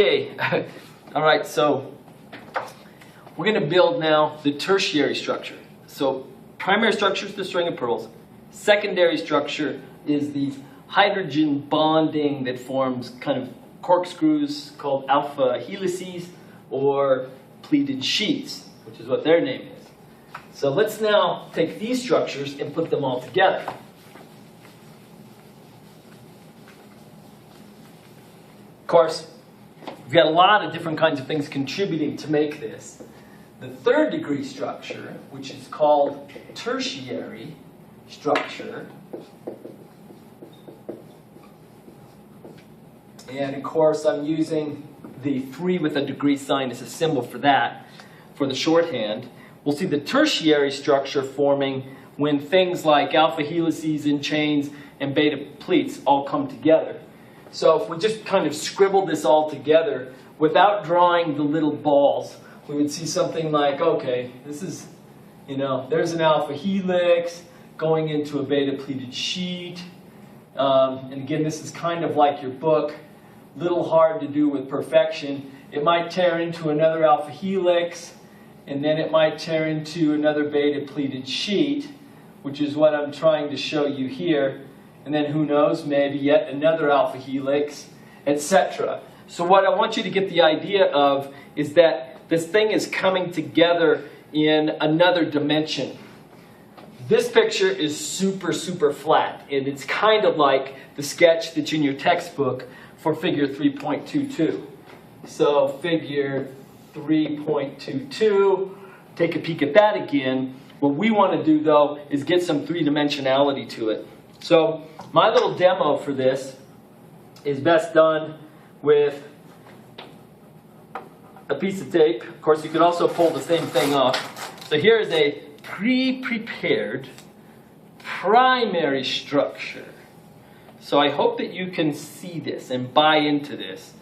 Okay, all right, so we're going to build now the tertiary structure. So primary structure is the string of pearls. Secondary structure is these hydrogen bonding that forms kind of corkscrews called alpha helices or pleated sheets, which is what their name is. So let's now take these structures and put them all together. Of course, we've got a lot of different kinds of things contributing to make this. The third degree structure, which is called tertiary structure, and of course I'm using the 3 with a degree sign as a symbol for that, for the shorthand. We'll see the tertiary structure forming when things like alpha helices and chains and beta pleats all come together. So if we just kind of scribble this all together without drawing the little balls, we would see something like, okay, this is, there's an alpha helix going into a beta pleated sheet. And again, this is kind of like your book, little hard to do with perfection. It might tear into another alpha helix, and then it might tear into another beta pleated sheet, which is what I'm trying to show you here. And then who knows, maybe yet another alpha helix, etc. So what I want you to get the idea of is that this thing is coming together in another dimension. This picture is super, super flat, and it's kind of like the sketch that's in your textbook for figure 3.22. So figure 3.22, take a peek at that again. What we want to do, though, is get some three-dimensionality to it. So my little demo for this is best done with a piece of tape. Of course, you could also pull the same thing off. So here is a pre-prepared primary structure. So I hope that you can see this and buy into this,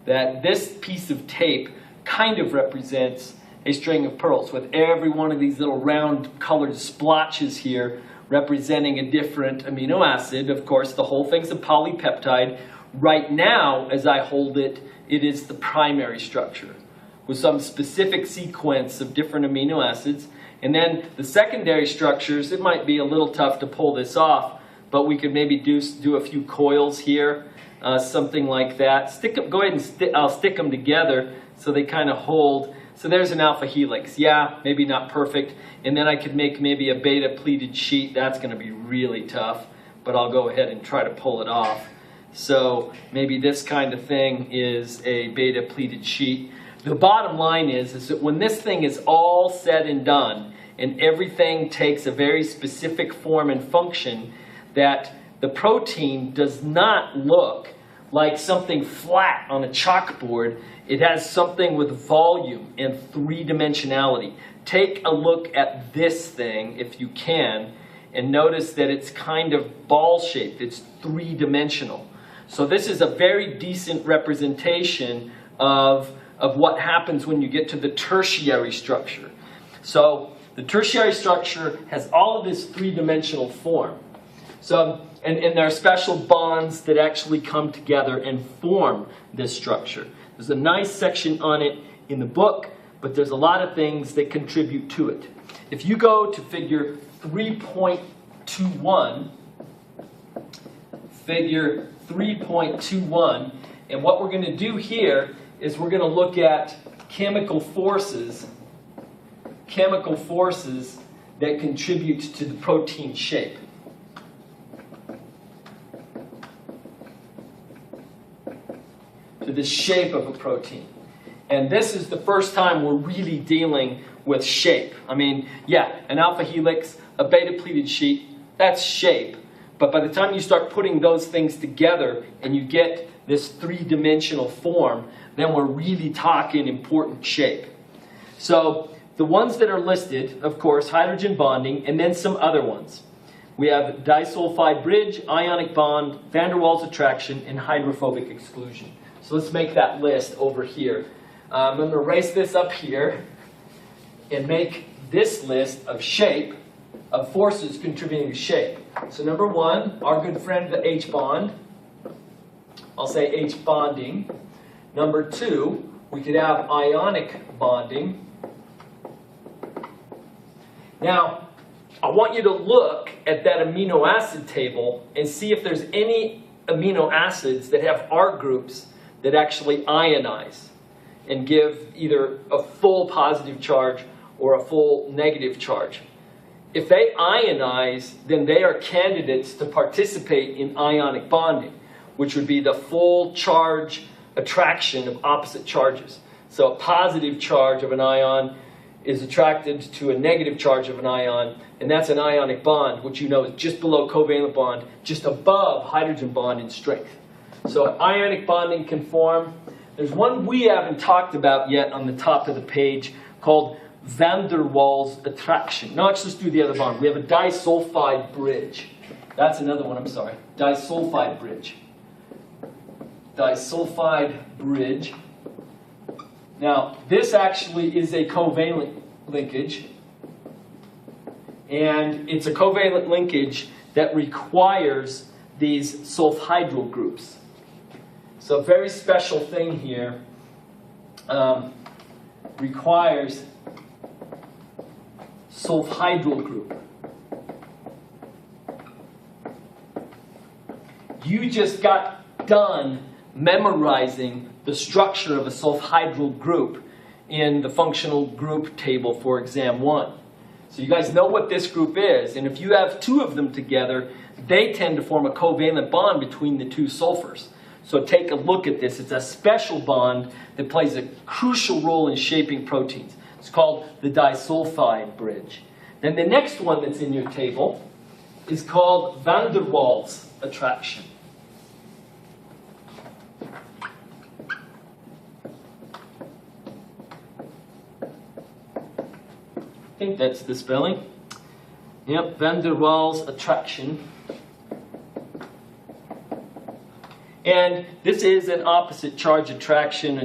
that this piece of tape kind of represents a string of pearls with every one of these little round colored splotches here representing a different amino acid. Of course, the whole thing's a polypeptide. Right now, as I hold it, it is the primary structure with some specific sequence of different amino acids. And then the secondary structures, it might be a little tough to pull this off, but we could maybe do a few coils here, something like that. Go ahead and I'll stick them together so they kind of hold. So there's an alpha helix. Yeah, maybe not perfect. And then I could make maybe a beta pleated sheet. That's going to be really tough, but I'll go ahead and try to pull it off. So maybe this kind of thing is a beta pleated sheet. The bottom line is that when this thing is all said and done and everything takes a very specific form and function, that the protein does not look like something flat on a chalkboard. It has something with volume and three-dimensionality. Take a look at this thing, if you can, and notice that it's kind of ball-shaped. It's three-dimensional. So this is a very decent representation of what happens when you get to the tertiary structure. So the tertiary structure has all of this three-dimensional form. So, and there are special bonds that actually come together and form this structure. There's a nice section on it in the book, but there's a lot of things that contribute to it. If you go to figure 3.21, figure 3.21, and what we're going to do here is we're going to look at chemical forces that contribute to the protein shape. To the shape of a protein. And this is the first time we're really dealing with shape. I mean, yeah, an alpha helix, a beta pleated sheet, that's shape. But by the time you start putting those things together and you get this three-dimensional form, then we're really talking important shape. So the ones that are listed, of course, hydrogen bonding, and then some other ones. We have disulfide bridge, ionic bond, van der Waals attraction, and hydrophobic exclusion. So let's make that list over here. I'm going to erase this up here and make this list of shape, of forces contributing to shape. So number one, our good friend the H bond. I'll say H bonding. Number 2, we could have ionic bonding. Now, I want you to look at that amino acid table and see if there's any amino acids that have R groups that actually ionize and give either a full positive charge or a full negative charge. If they ionize, then they are candidates to participate in ionic bonding, which would be the full charge attraction of opposite charges. So a positive charge of an ion is attracted to a negative charge of an ion, and that's an ionic bond, which you know is just below covalent bond, just above hydrogen bond in strength. So ionic bonding can form. There's one we haven't talked about yet on the top of the page called van der Waals attraction. Now let's just do the other bond. We have a disulfide bridge. That's another one, I'm sorry. Disulfide bridge. Disulfide bridge. Now, this actually is a covalent linkage. And it's a covalent linkage that requires these sulfhydryl groups. So a very special thing here requires sulfhydryl group. You just got done memorizing the structure of a sulfhydryl group in the functional group table for exam 1. So you guys know what this group is, and if you have 2 of them together, they tend to form a covalent bond between the 2 sulfurs. So take a look at this. It's a special bond that plays a crucial role in shaping proteins. It's called the disulfide bridge. Then the next one that's in your table is called van der Waals attraction. I think that's the spelling. Yep, van der Waals attraction. And this is an opposite charge attraction,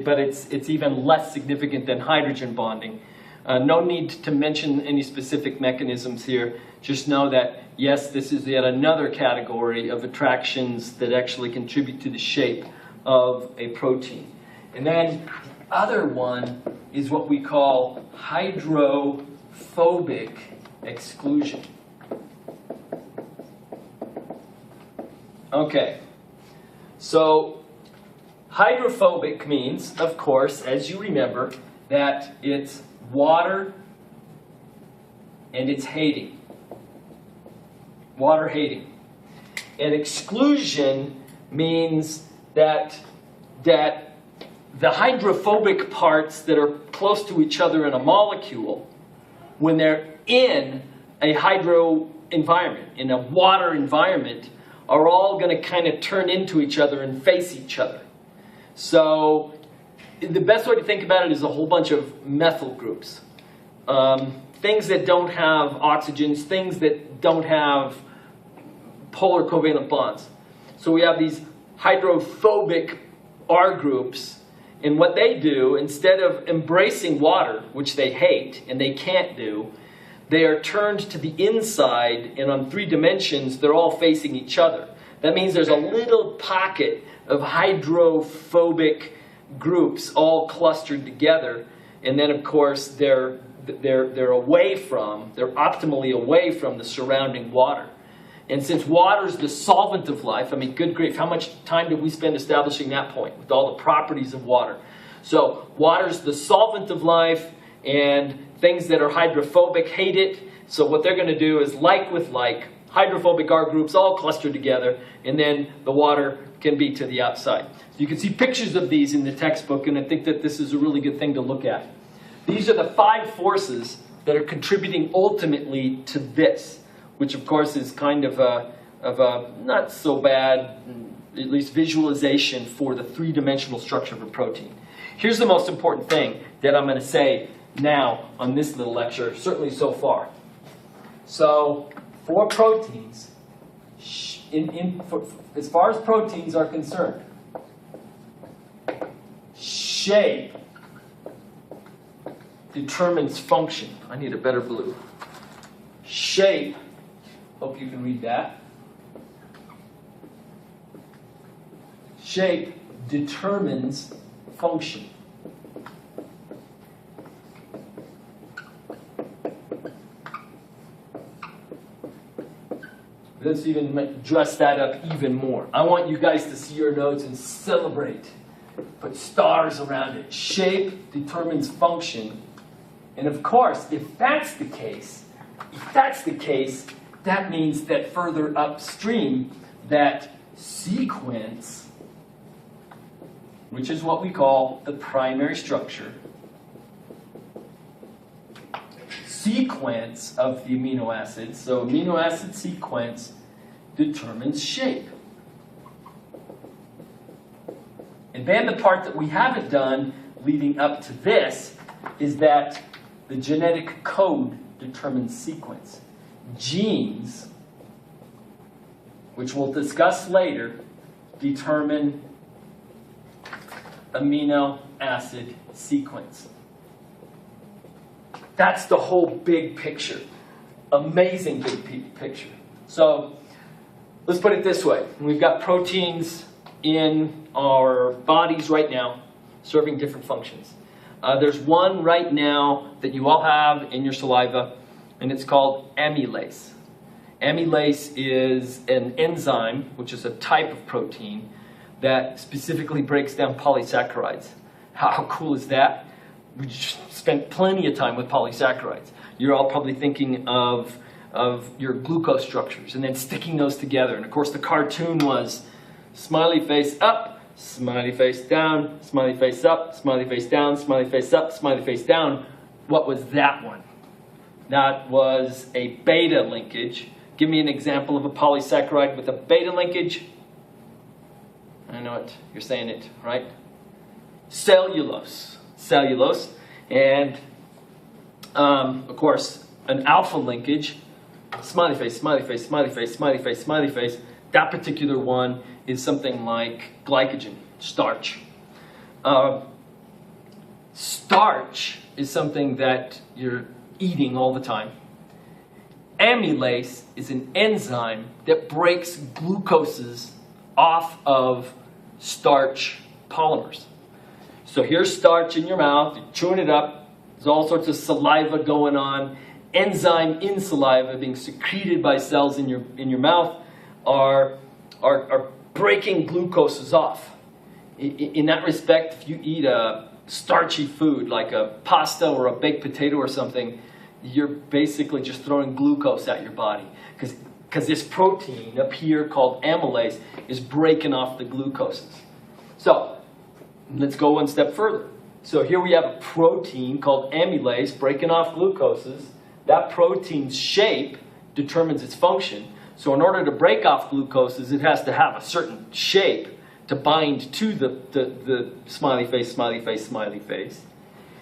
but it's even less significant than hydrogen bonding. No need to mention any specific mechanisms here. Just know that, yes, this is yet another category of attractions that actually contribute to the shape of a protein. And then the other one is what we call hydrophobic exclusion. Okay. So, hydrophobic means, of course, as you remember, that it's water and it's hating. Water hating. And exclusion means that the hydrophobic parts that are close to each other in a molecule, when they're in a hydro environment, in a water environment, are all going to kind of turn into each other and face each other. So the best way to think about it is a whole bunch of methyl groups. Things that don't have oxygens, things that don't have polar covalent bonds. So we have these hydrophobic R groups, and what they do, instead of embracing water, which they hate and they can't do, they are turned to the inside, and on 3 dimensions, they're all facing each other. That means there's a little pocket of hydrophobic groups all clustered together, and then of course they're optimally away from the surrounding water. And since water's the solvent of life, I mean, good grief, how much time did we spend establishing that point with all the properties of water? So water's the solvent of life, and things that are hydrophobic hate it. So what they're going to do is, like with like, hydrophobic R groups all clustered together, and then the water can be to the outside. So you can see pictures of these in the textbook, and I think that this is a really good thing to look at. These are the 5 forces that are contributing ultimately to this, which of course is kind of a not so bad, at least visualization for the 3-dimensional structure of a protein. Here's the most important thing that I'm going to say now on this little lecture, certainly so far. So for proteins, as far as proteins are concerned, shape determines function. I need a better blue. Shape, hope you can read that. Shape determines function. Let's even dress that up even more. I want you guys to see your notes and celebrate. Put stars around it. Shape determines function. And of course, if that's the case, that means that further upstream, that sequence, which is what we call the primary structure, sequence of the amino acids, so amino acid sequence determines shape. And then the part that we haven't done leading up to this is that the genetic code determines sequence. Genes, which we'll discuss later, determine amino acid sequence. That's the whole big picture. Amazing big picture. So let's put it this way. We've got proteins in our bodies right now serving different functions. There's one right now that you all have in your saliva, and it's called amylase. Amylase is an enzyme, which is a type of protein that specifically breaks down polysaccharides. How cool is that? We spent plenty of time with polysaccharides. You're all probably thinking of your glucose structures and then sticking those together. And of course the cartoon was smiley face up, smiley face down, smiley face up, smiley face down, smiley face up, smiley face down. What was that one? That was a beta linkage. Give me an example of a polysaccharide with a beta linkage. I know it. You're saying it, right? Cellulose. Cellulose. And, of course, an alpha linkage. Smiley face, smiley face, smiley face, smiley face, smiley face. That particular one is something like glycogen, starch. Starch is something that you're eating all the time. Amylase is an enzyme that breaks glucoses off of starch polymers. So here's starch in your mouth, you're chewing it up, there's all sorts of saliva going on. Enzyme in saliva being secreted by cells in your mouth are breaking glucoses off. In that respect, if you eat a starchy food like a pasta or a baked potato or something, you're basically just throwing glucose at your body. Because this protein up here called amylase is breaking off the glucoses. So let's go one step further. So here we have a protein called amylase breaking off glucoses. That protein's shape determines its function. So in order to break off glucoses, it has to have a certain shape to bind to the smiley face, smiley face, smiley face.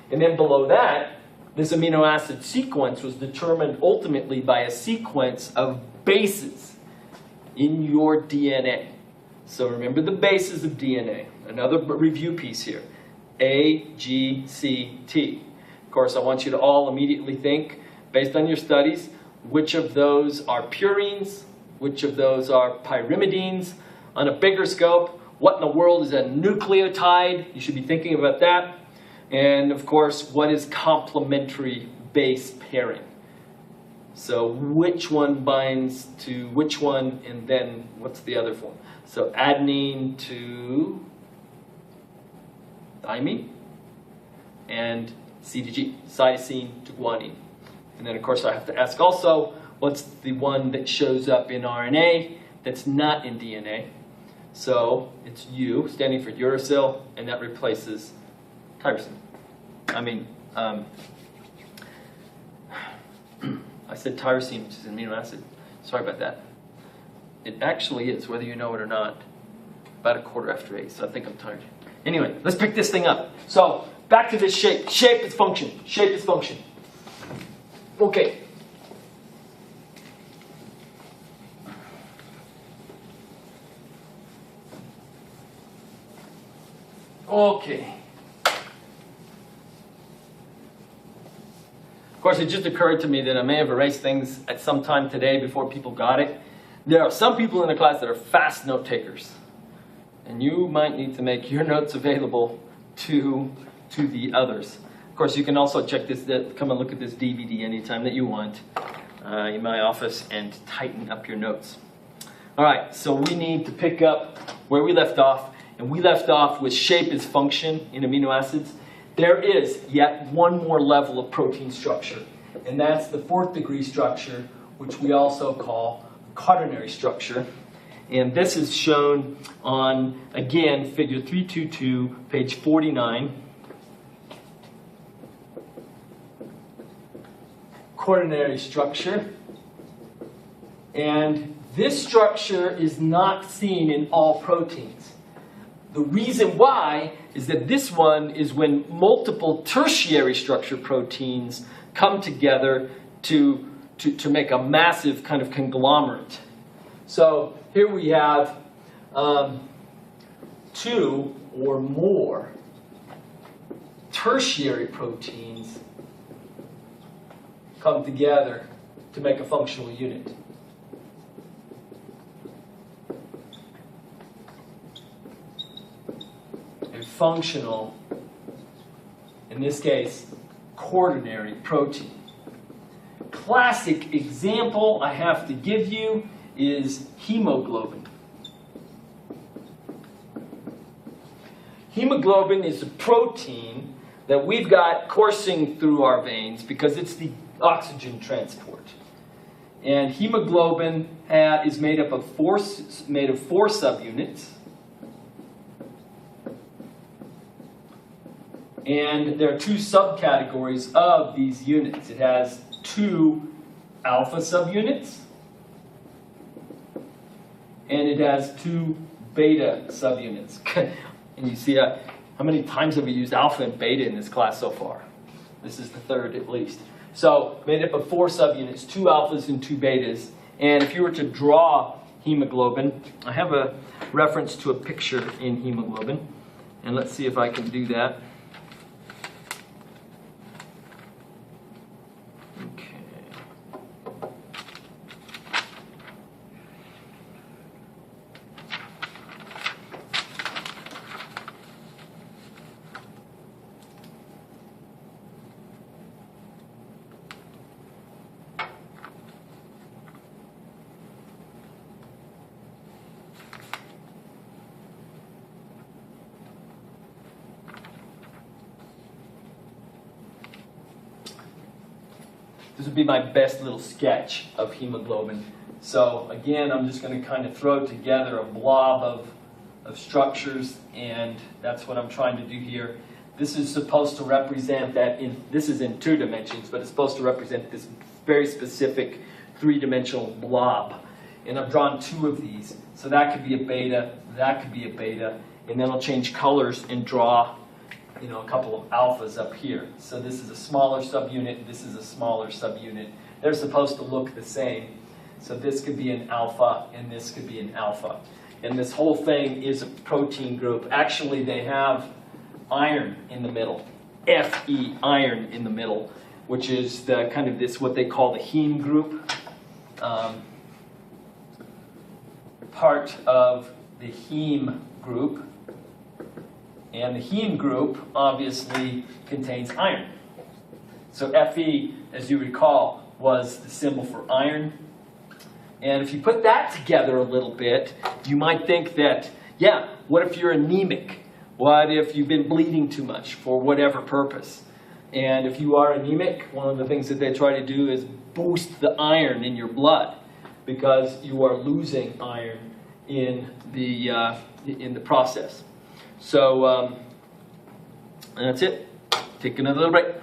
And then below that, this amino acid sequence was determined ultimately by a sequence of bases in your DNA. So remember the bases of DNA. Another review piece here. A, G, C, T. Of course, I want you to all immediately think, based on your studies, which of those are purines, which of those are pyrimidines. On a bigger scope, what in the world is a nucleotide? You should be thinking about that. And of course, what is complementary base pairing? So which one binds to which one, and then what's the other form? So adenine to thymine, and C to G, cytosine to guanine. And then of course I have to ask also, what's the one that shows up in RNA that's not in DNA? So it's U, standing for uracil, and that replaces tyrosine. I said tyrosine, which is an amino acid. Sorry about that. It actually is, whether you know it or not, about 8:15, so I think I'm tired. Anyway, let's pick this thing up. So back to this shape. Shape is function. Shape is function. Okay. Okay. Of course, it just occurred to me that I may have erased things at some time today before people got it. There are some people in the class that are fast note takers. And you might need to make your notes available to the others. Of course, you can also check this, come and look at this DVD anytime that you want in my office and tighten up your notes. All right, so we need to pick up where we left off, and we left off with shape is function in amino acids. There is yet one more level of protein structure, and that's the 4th degree structure, which we also call quaternary structure. And this is shown on, again, figure 322, page 49. Quaternary structure. And this structure is not seen in all proteins. The reason why is that this one is when multiple tertiary structure proteins come together to make a massive kind of conglomerate. So here we have 2 or more tertiary proteins come together to make a functional unit. A functional, in this case, quaternary protein. Classic example I have to give you is hemoglobin. Hemoglobin is a protein that we've got coursing through our veins because it's the oxygen transport. And hemoglobin is made up of 4 subunits. And there are 2 subcategories of these units. It has 2 alpha subunits, and it has 2 beta subunits. And you see how many times have we used alpha and beta in this class so far? This is the 3rd at least. So made up of 4 subunits, 2 alphas and 2 betas. And if you were to draw hemoglobin, I have a reference to a picture in hemoglobin. And let's see if I can do that. This would be my best little sketch of hemoglobin. So again, I'm just going to kind of throw together a blob of structures, and that's what I'm trying to do here. This is supposed to represent that, this is in 2 dimensions, but it's supposed to represent this very specific 3-dimensional blob. And I've drawn 2 of these. So that could be a beta, that could be a beta, and then I'll change colors and draw a couple of alphas up here. So this is a smaller subunit, this is a smaller subunit. They're supposed to look the same. So this could be an alpha, and this could be an alpha. And this whole thing is a protein group. Actually, they have iron in the middle, Fe, iron in the middle, which is the kind of this, what they call the heme group. Part of the heme group. And the heme group obviously contains iron. So Fe, as you recall, was the symbol for iron. And if you put that together a little bit, you might think that, yeah, what if you're anemic? What if you've been bleeding too much for whatever purpose? And if you are anemic, one of the things that they try to do is boost the iron in your blood because you are losing iron in the process. So, and that's it. Take another little break.